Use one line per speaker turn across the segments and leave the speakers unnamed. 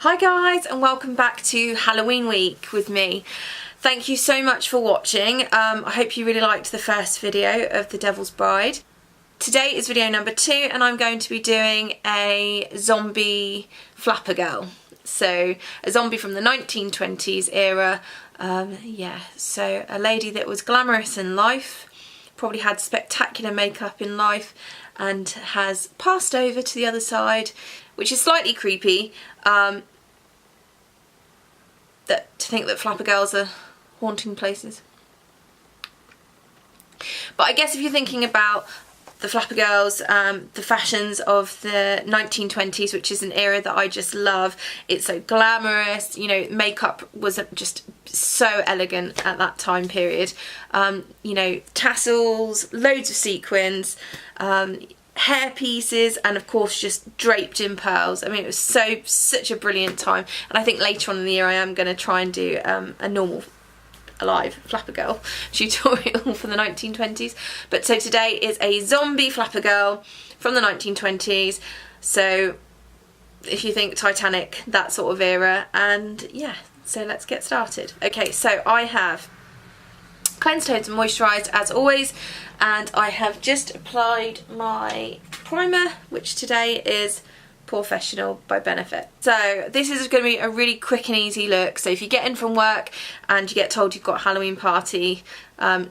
Hi guys, and welcome back to Halloween week with me. Thank you so much for watching. I hope you really liked the first video of The Devil's Bride. Today is video number 2 and I'm going to be doing a zombie flapper girl. So a zombie from the 1920s era. Yeah, so a lady that was glamorous in life, probably had spectacular makeup in life, and has passed over to the other side, which is slightly creepy. To think that flapper girls are haunting places. But I guess if you're thinking about the flapper girls, the fashions of the 1920s, which is an era that I just love. It's so glamorous, you know, makeup was just so elegant at that time period. You know, tassels, loads of sequins, hair pieces, and of course just draped in pearls. I mean, it was such a brilliant time, and I think later on in the year I am going to try and do a normal alive flapper girl tutorial for the 1920s. But so today is a zombie flapper girl from the 1920s, so if you think Titanic, that sort of era. And yeah, so let's get started. Okay, so I have cleansed, toned and moisturised as always, and I have just applied my primer, which today is Professional by Benefit. So this is going to be a really quick and easy look. So if you get in from work and you get told you've got a Halloween party,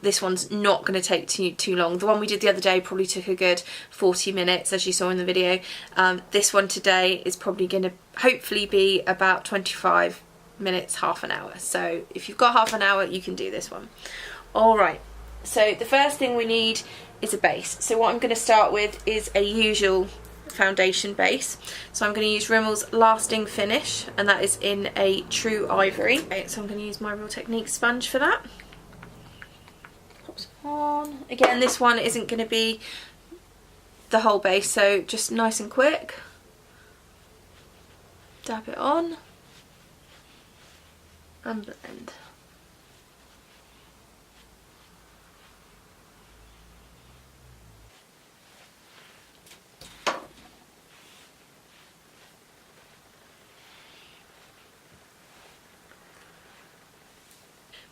this one's not going to take too long. The one we did the other day probably took a good 40 minutes, as you saw in the video. This one today is probably going to hopefully be about 25 minutes, half an hour. So if you've got half an hour, you can do this one. Alright, so the first thing we need is a base. So what I'm going to start with is a usual foundation base. So I'm going to use Rimmel's Lasting Finish, and that is in a True Ivory. Okay, so I'm going to use my Real Technique sponge for that. Pop some on. Again, this one isn't going to be the whole base, so just nice and quick. Dab it on and blend.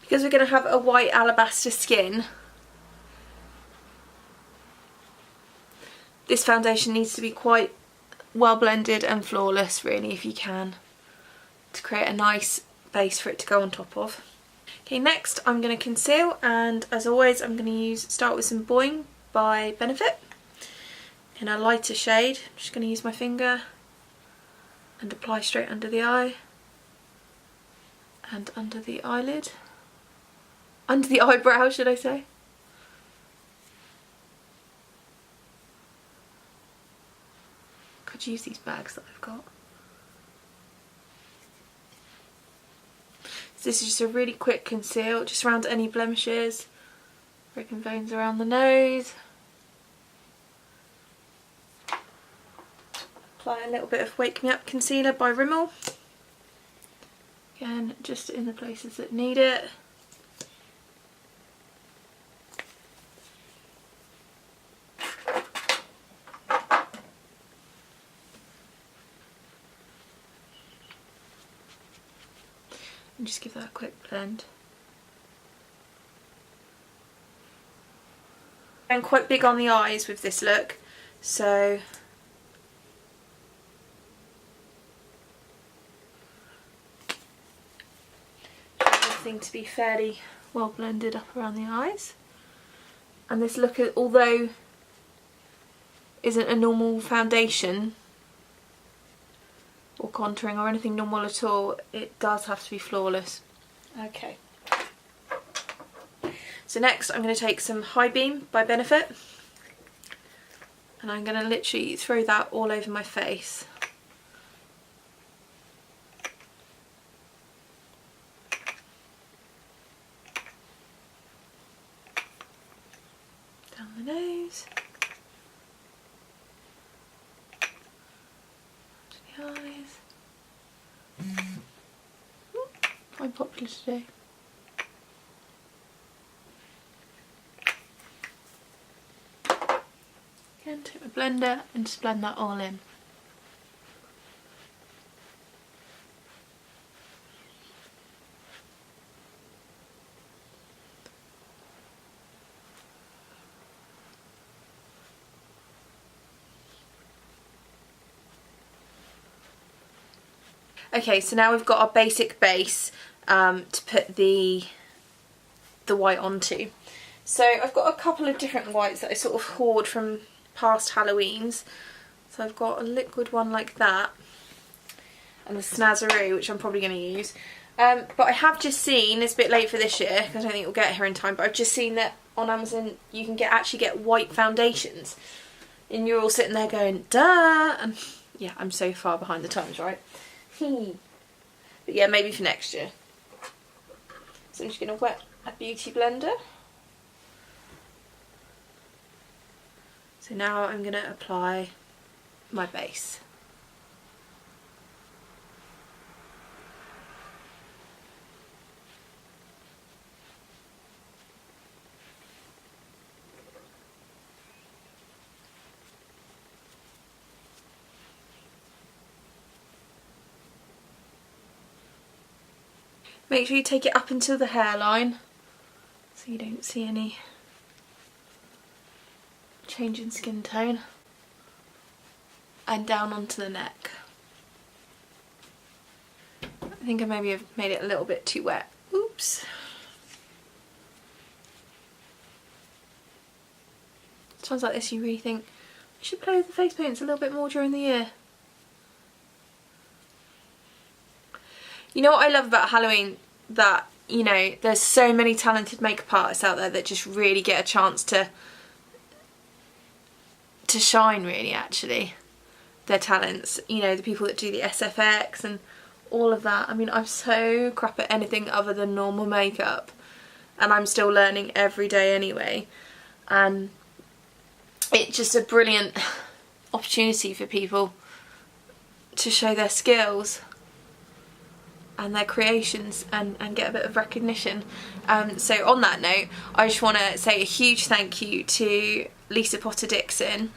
Because we're going to have a white alabaster skin, this foundation needs to be quite well blended and flawless, really, if you can, to create a nice base for it to go on top of. Okay, next I'm going to conceal, and as always I'm going to start with some Boing by Benefit in a lighter shade. I'm just going to use my finger and apply straight under the eye and under the eyelid. Under the eyebrow, should I say. Could use these bags that I've got. So this is just a really quick conceal, just around any blemishes, broken veins around the nose. Apply a little bit of Wake Me Up concealer by Rimmel. Again, just in the places that need it. And just give that a quick blend. I'm quite big on the eyes with this look, so everything to be fairly well blended up around the eyes. And this look, although isn't a normal foundation or contouring or anything normal at all, it does have to be flawless. Okay. So next I'm going to take some High Beam by Benefit, and I'm going to literally throw that all over my face. Down the nose. The eyes. Quite popular today. Again, take my blender and just blend that all in. Okay, so now we've got our basic base to put the white onto. So I've got a couple of different whites that I sort of hoard from past Halloweens. So I've got a liquid one like that, and the Snazzaroo, which I'm probably going to use. But I have just seen, it's a bit late for this year because I don't think it'll get here in time, but I've just seen that on Amazon you can actually get white foundations. And you're all sitting there going, duh! And yeah, I'm so far behind the times, right? But yeah, maybe for next year. So I'm just going to wet a beauty blender. So now I'm going to apply my base. Make sure you take it up until the hairline so you don't see any change in skin tone, and down onto the neck. I think I maybe have made it a little bit too wet. Oops. Times like this you really think, I should play with the face paints a little bit more during the year. You know what I love about Halloween? That, you know, there's so many talented makeup artists out there that just really get a chance to shine, really, actually. Their talents. You know, the people that do the SFX and all of that. I mean, I'm so crap at anything other than normal makeup. And I'm still learning every day anyway. And it's just a brilliant opportunity for people to show their skills and their creations and get a bit of recognition. So on that note, I just want to say a huge thank you to Lisa Potter-Dixon,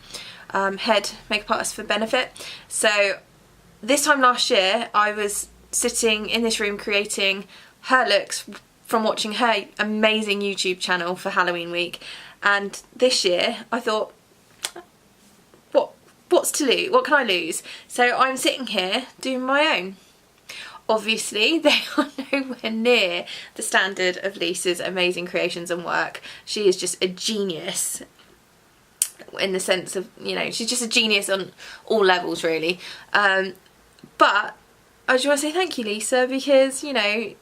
head makeup artist for Benefit. So this time last year I was sitting in this room creating her looks from watching her amazing YouTube channel for Halloween week, and this year I thought, what's to lose? What can I lose? So I'm sitting here doing my own. Obviously, they are nowhere near the standard of Lisa's amazing creations and work. She is just a genius in the sense of, you know, she's just a genius on all levels, really. But I just want to say thank you, Lisa, because, you know,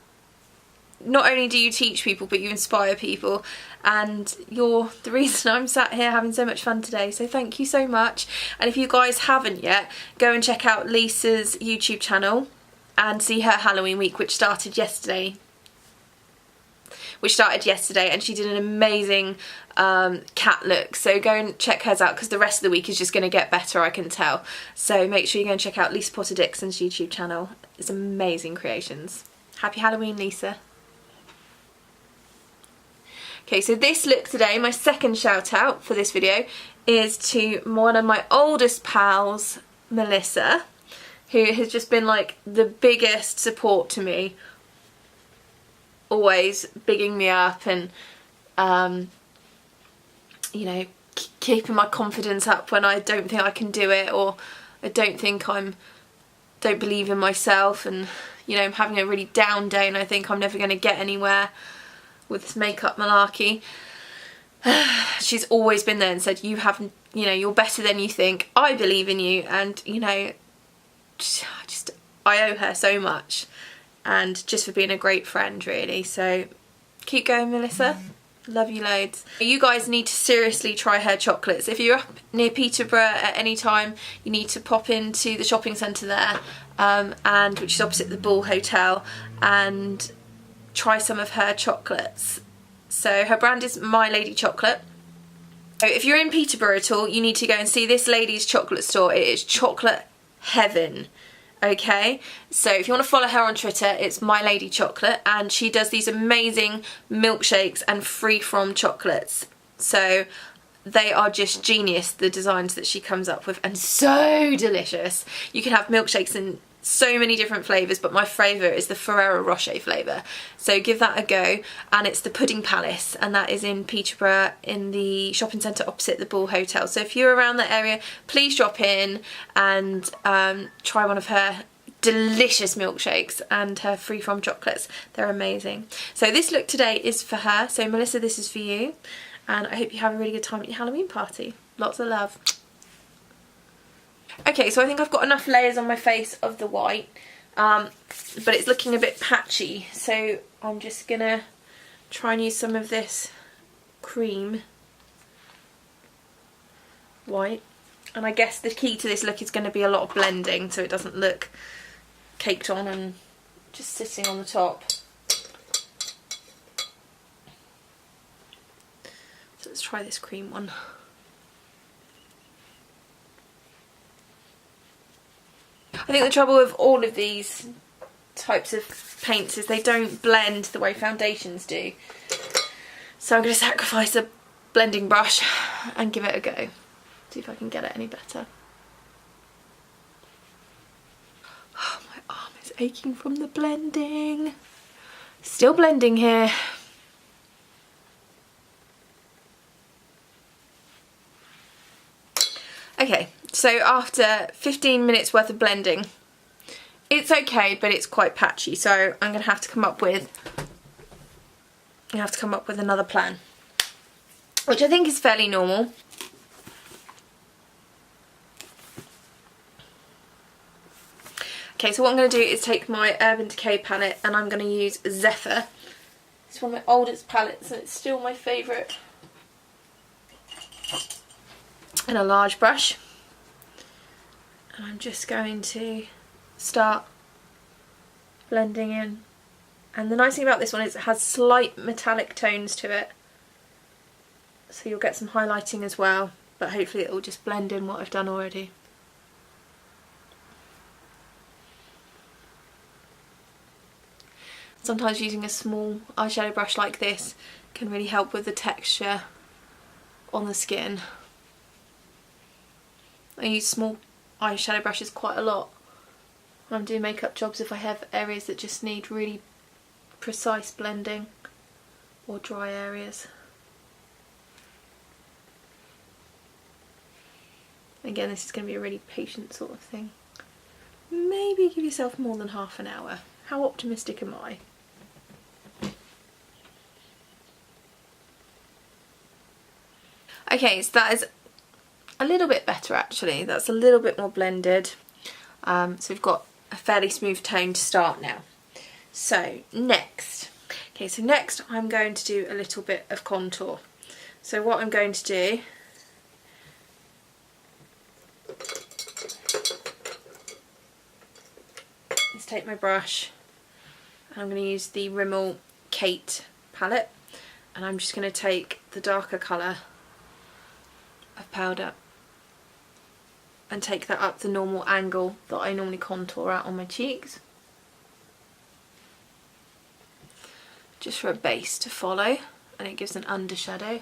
not only do you teach people, but you inspire people, and you're the reason I'm sat here having so much fun today. So thank you so much. And if you guys haven't yet, go and check out Lisa's YouTube channel and see her Halloween week, which started yesterday. And she did an amazing cat look. So go and check hers out, because the rest of the week is just going to get better, I can tell. So make sure you go and check out Lisa Potter-Dixon's YouTube channel. It's amazing creations. Happy Halloween, Lisa. Okay, so this look today, my second shout out for this video, is to one of my oldest pals, Melissa, who has just been like the biggest support to me, always bigging me up and you know, keeping my confidence up when I don't think I can do it, or I don't believe in myself, and you know, I'm having a really down day and I think I'm never going to get anywhere with this makeup malarkey. She's always been there and said, you know, you're better than you think, I believe in you, and you know, I owe her so much, and just for being a great friend, really. So keep going, Melissa. Love you loads. You guys need to seriously try her chocolates. If you're up near Peterborough at any time, you need to pop into the shopping centre there, and which is opposite the Bull Hotel, and try some of her chocolates. So her brand is My Lady Chocolate. So if you're in Peterborough at all, you need to go and see this lady's chocolate store. It is chocolate heaven. Okay, so if you want to follow her on Twitter, it's My Lady Chocolate, and she does these amazing milkshakes and free from chocolates. So they are just genius, the designs that she comes up with, and so delicious. You can have milkshakes in so many different flavours, but my favourite is the Ferrero Rocher flavour. So give that a go, and it's the Pudding Palace, and that is in Peterborough in the shopping centre opposite the Bull Hotel. So if you're around that area, please drop in and try one of her delicious milkshakes and her free from chocolates. They're amazing. So this look today is for her. So Melissa, this is for you. And I hope you have a really good time at your Halloween party. Lots of love. Okay, so I think I've got enough layers on my face of the white, but it's looking a bit patchy. So I'm just gonna try and use some of this cream white. And I guess the key to this look is going to be a lot of blending so it doesn't look caked on and just sitting on the top. So let's try this cream one. I think the trouble with all of these types of paints is they don't blend the way foundations do. So I'm going to sacrifice a blending brush and give it a go. See if I can get it any better. Oh, my arm is aching from the blending. Still blending here. Okay, so after 15 minutes worth of blending, it's okay, but it's quite patchy, so I'm going to have to come up with another plan, which I think is fairly normal. Okay, so what I'm going to do is take my Urban Decay palette and I'm going to use Zephyr. It's one of my oldest palettes and it's still my favourite. And a large brush. And I'm just going to start blending in. And the nice thing about this one is it has slight metallic tones to it. So you'll get some highlighting as well, but hopefully it will just blend in what I've done already. Sometimes using a small eyeshadow brush like this can really help with the texture on the skin. I use small eyeshadow brushes quite a lot when I'm doing makeup jobs if I have areas that just need really precise blending or dry areas. Again, this is going to be a really patient sort of thing. Maybe give yourself more than half an hour. How optimistic am I? Okay, so that is a little bit better actually. That's a little bit more blended. So we've got a fairly smooth tone to start now. So next I'm going to do a little bit of contour. So what I'm going to do is take my brush and I'm going to use the Rimmel Kate palette and I'm just going to take the darker colour of powder and take that up the normal angle that I normally contour at on my cheeks, just for a base to follow, and it gives an undershadow.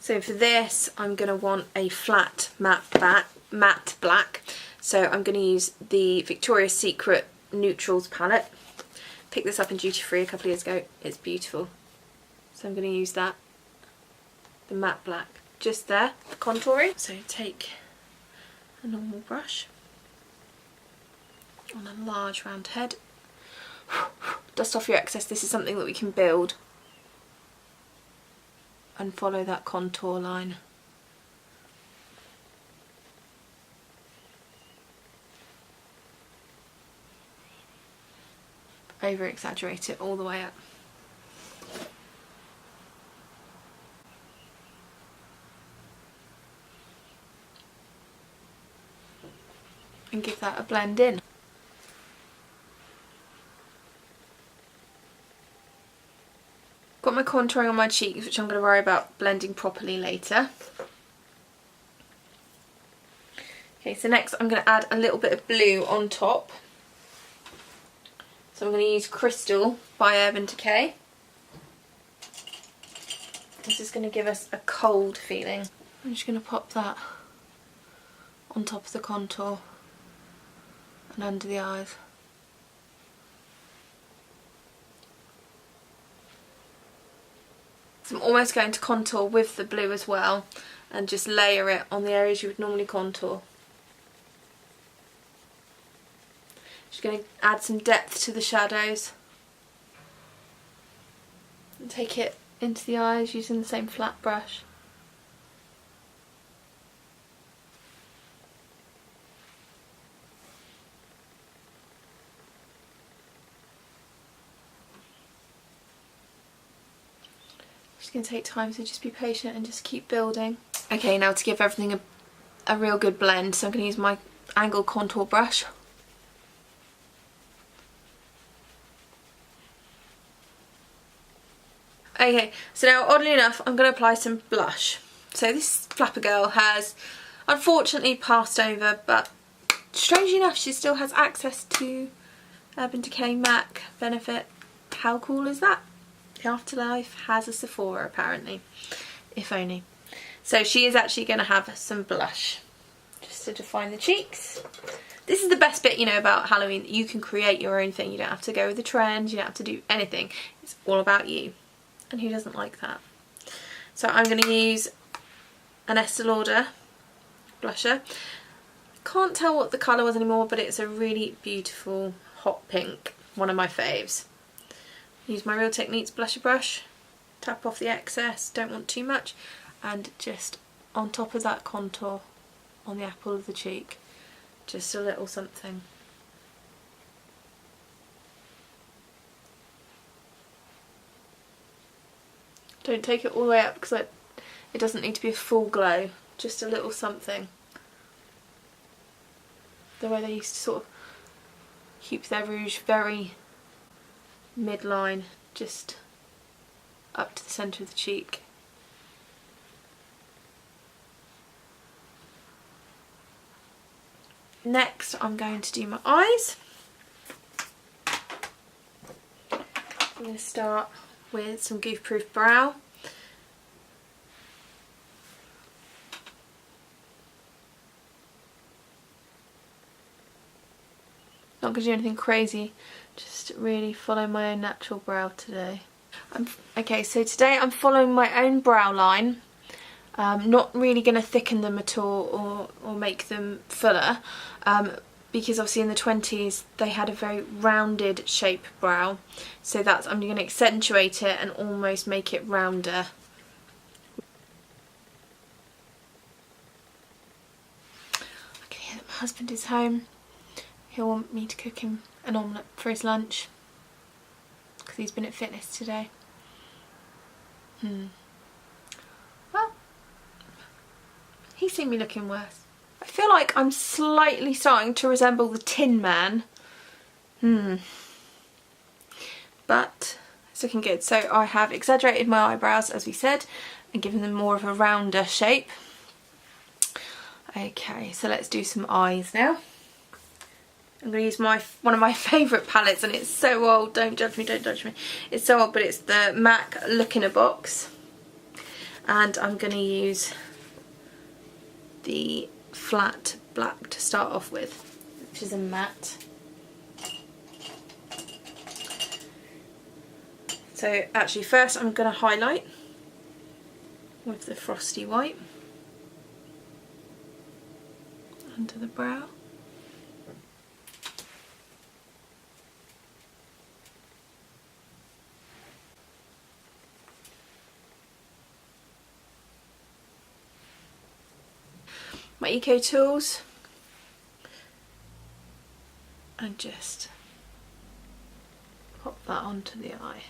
So for this I'm going to want a flat matte black, so I'm going to use the Victoria's Secret Neutrals palette. Picked this up in duty free a couple of years ago, it's beautiful. So I'm going to use that, the matte black, just there for contouring. So take a normal brush on a large round head, dust off your excess. This is something that we can build and follow that contour line. Over exaggerate it all the way up. And give that a blend in. Got my contouring on my cheeks, which I'm going to worry about blending properly later. Okay, so next I'm going to add a little bit of blue on top. So I'm going to use Crystal by Urban Decay. This is going to give us a cold feeling. I'm just going to pop that on top of the contour and under the eyes. So I'm almost going to contour with the blue as well and just layer it on the areas you would normally contour. Just going to add some depth to the shadows. And take it into the eyes using the same flat brush. Just going to take time, so just be patient and just keep building. Okay, now to give everything a real good blend, so I'm going to use my angled contour brush. Okay, so now oddly enough I'm going to apply some blush. So this Flapper Girl has unfortunately passed over, but strangely enough she still has access to Urban Decay MAC Benefit. How cool is that? The Afterlife has a Sephora apparently, if only. So she is actually going to have some blush just to define the cheeks. This is the best bit, you know, about Halloween. You can create your own thing. You don't have to go with the trend. You don't have to do anything. It's all about you. And who doesn't like that? So I'm going to use an Estee Lauder blusher. Can't tell what the colour was anymore, but it's a really beautiful hot pink. One of my faves. Use my Real Techniques blusher brush. Tap off the excess. Don't want too much. And just on top of that contour on the apple of the cheek. Just a little something. Don't take it all the way up because it doesn't need to be a full glow. Just a little something. The way they used to sort of keep their rouge very midline, just up to the centre of the cheek. Next I'm going to do my eyes. I'm going to start with some Goof Proof Brow. Not going to do anything crazy, just really follow my own natural brow today. Okay, so today I'm following my own brow line. Not really going to thicken them at all or make them fuller, because obviously in the 20s they had a very rounded shape brow, so I'm going to accentuate it and almost make it rounder. Okay, my husband is home. He'll want me to cook him an omelette for his lunch because he's been at fitness today. Well, he's seen me looking worse. I feel like I'm slightly starting to resemble the Tin Man. But it's looking good. So I have exaggerated my eyebrows, as we said, and given them more of a rounder shape. Okay, so let's do some eyes now. I'm going to use one of my favourite palettes, and it's so old, don't judge me, don't judge me. It's so old, but it's the MAC Look in a Box. And I'm going to use the flat black to start off with, which is a matte. So actually first I'm going to highlight with the Frosty White under the brow. My Eco Tools, and just pop that onto the eye.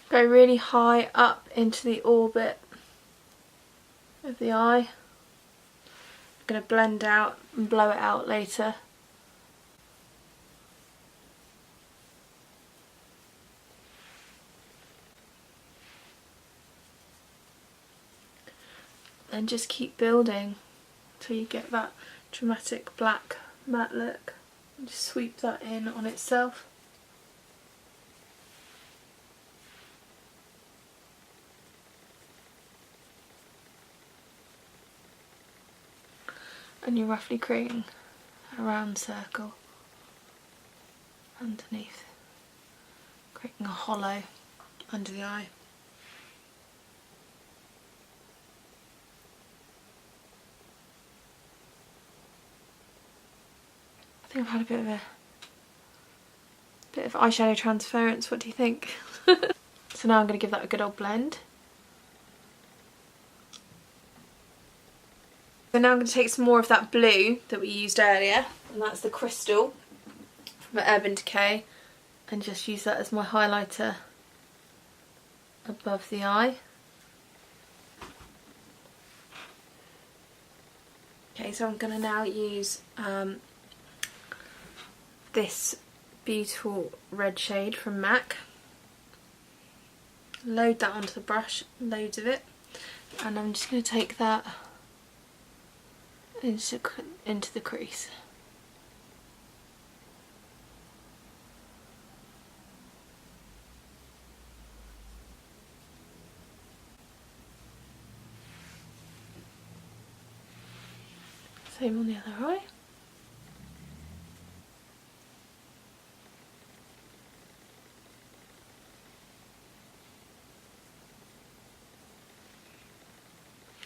Go really high up into the orbit of the eye. I'm going to blend out and blow it out later. And just keep building until you get that dramatic black matte look. And just sweep that in on itself. and you're roughly creating a round circle underneath, creating a hollow under the eye. I think I've had a bit of eyeshadow transference. What do you think? So now I'm going to give that a good old blend. So now I'm going to take some more of that blue that we used earlier, and that's the Crystal from Urban Decay, and just use that as my highlighter above the eye. Okay, so I'm going to now use this beautiful red shade from MAC. Load that onto the brush, loads of it, and I'm just going to take that into the crease. Same on the other eye.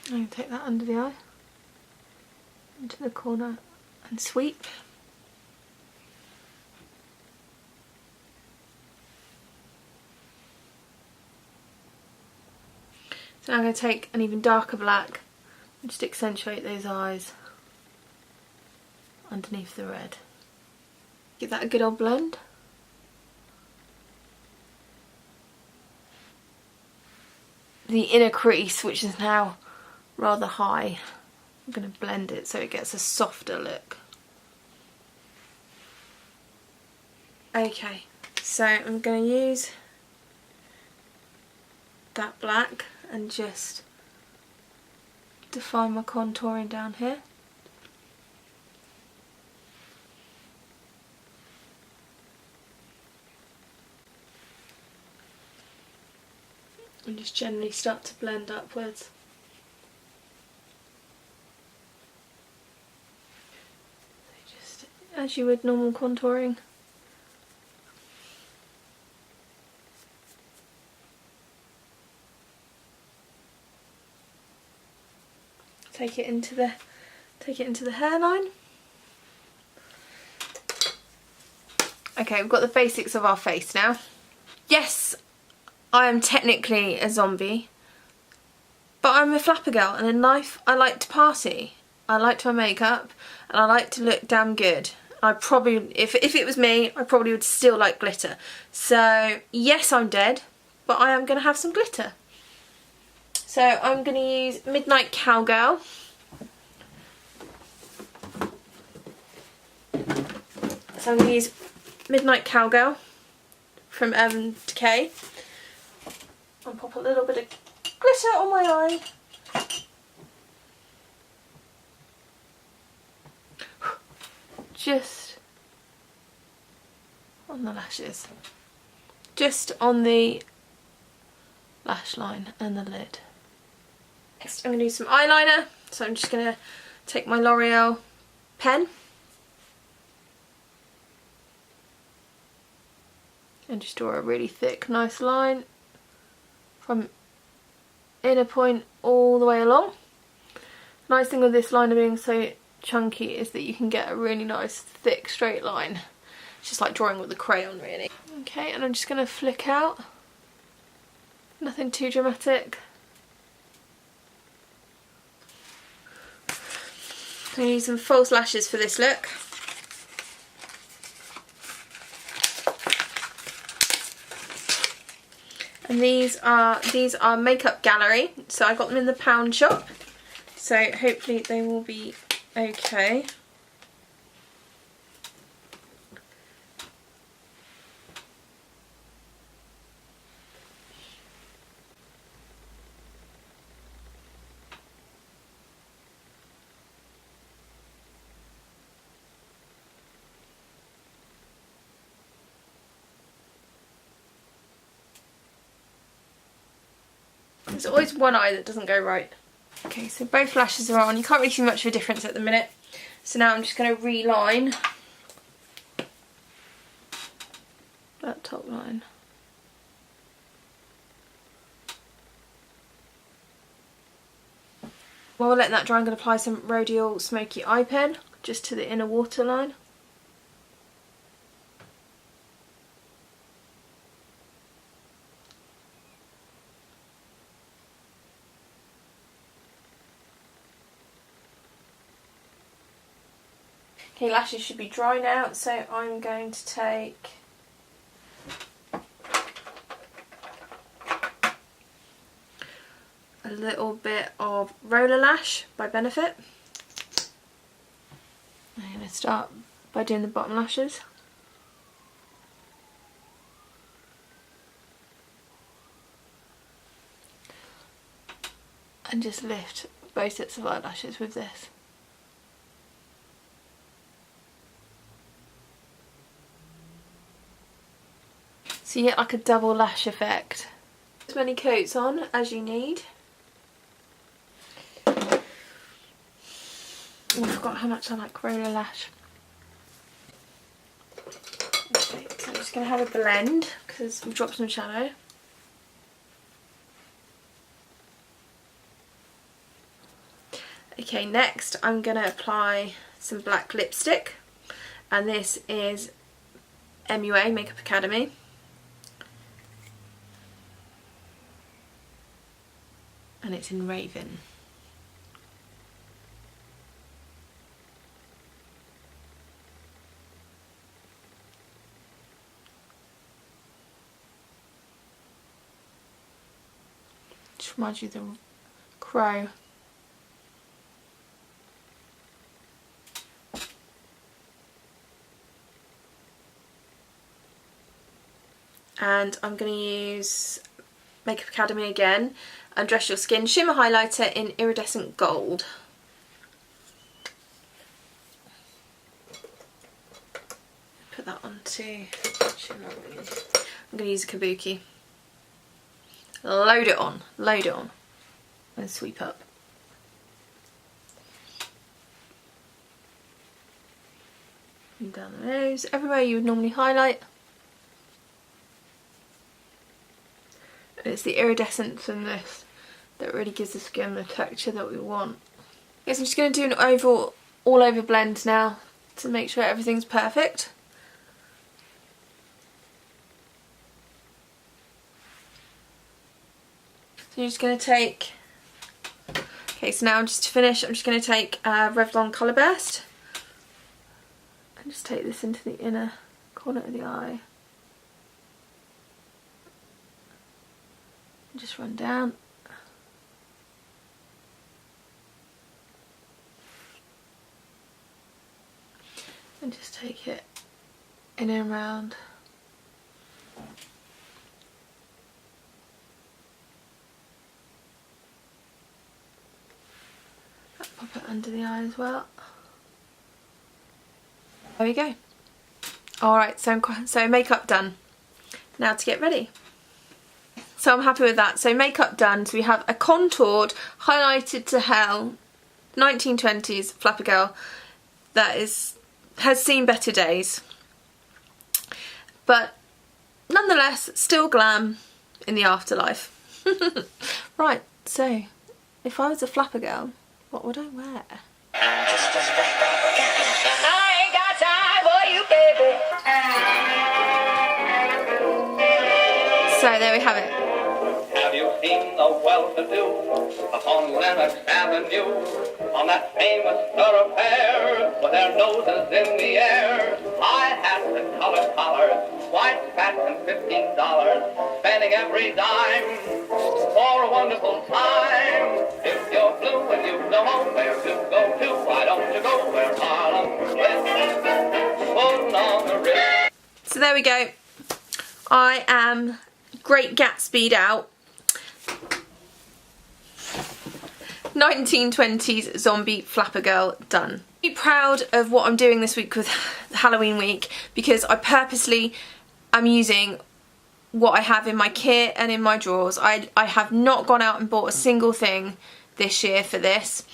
I'm going to take that under the eye, into the corner, and sweep. So now I'm going to take an even darker black and just accentuate those eyes underneath the red. Give that a good old blend. The inner crease, which is now rather high, I'm going to blend it so it gets a softer look. Okay, so I'm going to use that black and just define my contouring down here. And just generally start to blend upwards. So just as you would normal contouring. Take it into the hairline. Okay, we've got the basics of our face now. Yes, I am technically a zombie, but I'm a flapper girl, and in life I like to party. I like to wear makeup, and I like to look damn good. I probably, if it was me, I probably would still like glitter. So yes, I'm dead, but I am going to have some glitter. So I'm going to use Midnight Cowgirl. So I'm going to use Midnight Cowgirl from Urban Decay. I'll pop a little bit of glitter on my eye. Just on the lashes. Just on the lash line and the lid. Next I'm going to do some eyeliner, so I'm just going to take my L'Oreal pen and just draw a really thick, nice line from inner point all the way along. Nice thing with this liner being so chunky is that you can get a really nice thick straight line. It's just like drawing with a crayon really. Okay, and I'm just going to flick out. Nothing too dramatic. I'm going to use some false lashes for this look. And these are Makeup Gallery, so I got them in the pound shop. So hopefully they will be okay. There's always one eye that doesn't go right. Okay, so both lashes are on. You can't really see much of a difference at the minute. So now I'm just going to reline that top line. While we're letting that dry, I'm going to apply some Rodial Smoky Eye Pen just to the inner waterline. Okay, lashes should be dry now, so I'm going to take a little bit of Roller Lash by Benefit. I'm going to start by doing the bottom lashes. And just lift both sets of eyelashes with this. So you get like a double lash effect. As many coats on as you need. Oh, I forgot how much I like Roller Lash. Okay, so I'm just going to have a blend because we've dropped some shadow. Okay, next I'm going to apply some black lipstick, and this is MUA, Makeup Academy. And it's in Raven. Just reminds you of the crow. And I'm going to use Makeup Academy again, Undress Your Skin Shimmer Highlighter in Iridescent Gold. Put that onto shimmer. I'm going to use a kabuki. Load it on, and sweep up. And down the nose, everywhere you would normally highlight. It's the iridescence in this that really gives the skin the texture that we want. Yes, I'm just going to do an all over blend now to make sure everything's perfect. So you're just going to take, okay, so now just to finish, I'm just going to take Revlon Colour Burst and just take this into the inner corner of the eye. Just run down. And just take it in and around. Pop it under the eye as well. There we go. Alright, so makeup done. Now to get ready. So I'm happy with that. So makeup done. So we have a contoured, highlighted to hell 1920s Flapper Girl that has seen better days. But nonetheless, still glam in the afterlife. Right, so if I was a Flapper Girl, what would I wear? I ain't got time for you, baby. So there we have it.
Have you seen the well-to-do upon Lennox Avenue, on that famous thoroughfare with their noses in the air? High hats and colored collars, white spats and $15, spending every dime for a wonderful time. If you're blue and you know where to go to, why don't you go where Harlem is? Putting on the wrist.
So there we go. I am Great Gatsby'd out. 1920s zombie Flapper Girl done. I'm really proud of what I'm doing this week with Halloween week because I purposely am using what I have in my kit and in my drawers. I have not gone out and bought a single thing this year for this.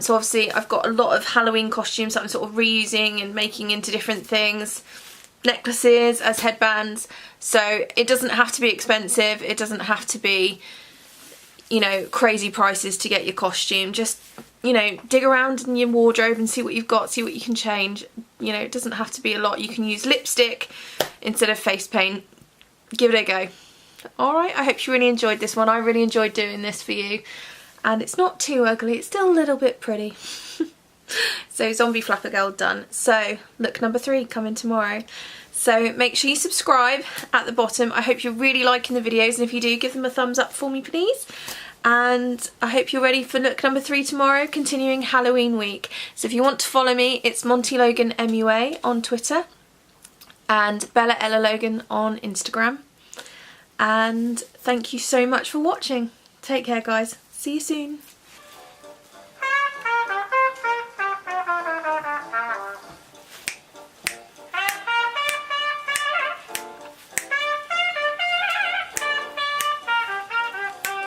So obviously I've got a lot of Halloween costumes that I'm sort of reusing and making into different things. Necklaces as headbands. So it doesn't have to be expensive. It doesn't have to be, you know, crazy prices to get your costume. Just, you know, dig around in your wardrobe and see what you've got, see what you can change. You know, it doesn't have to be a lot. You can use lipstick instead of face paint. Give it a go. Alright, I hope you really enjoyed this one. I really enjoyed doing this for you. And it's not too ugly, it's still a little bit pretty. So zombie flapper girl done. So look number 3 coming tomorrow. So make sure you subscribe at the bottom. I hope you're really liking the videos, and if you do, give them a thumbs up for me please. And I hope you're ready for look number 3 tomorrow, continuing Halloween week. So if you want to follow me, it's Monty-Logan MUA on Twitter and Bella Ella Logan on Instagram. And thank you so much for watching. Take care guys. See you soon.